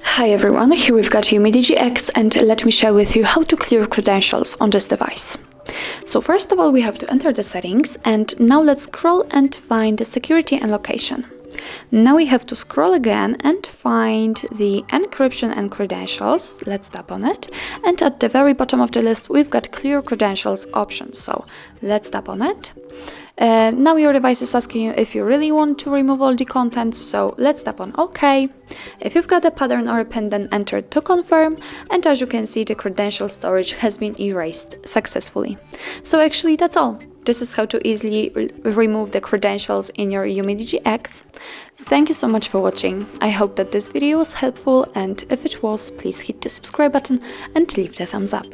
Hi everyone, here we've got UMIDIGI X, and let me share with you how to clear credentials on this device. So first of all, we have to enter the settings, and now let's scroll and find the security and location. Now we have to scroll again and find the encryption and credentials. Let's tap on it, and at the very bottom of the list we've got clear credentials option, so let's tap on it. Now your device is asking you if you really want to remove all the contents, so let's tap on OK. If you've got a pattern or a pin, then enter to confirm, and as you can see, the credential storage has been erased successfully. So actually that's all. This is how to easily remove the credentials in your UMIDIGI X. Thank you so much for watching. I hope that this video was helpful, and if it was, please hit the subscribe button and leave the thumbs up.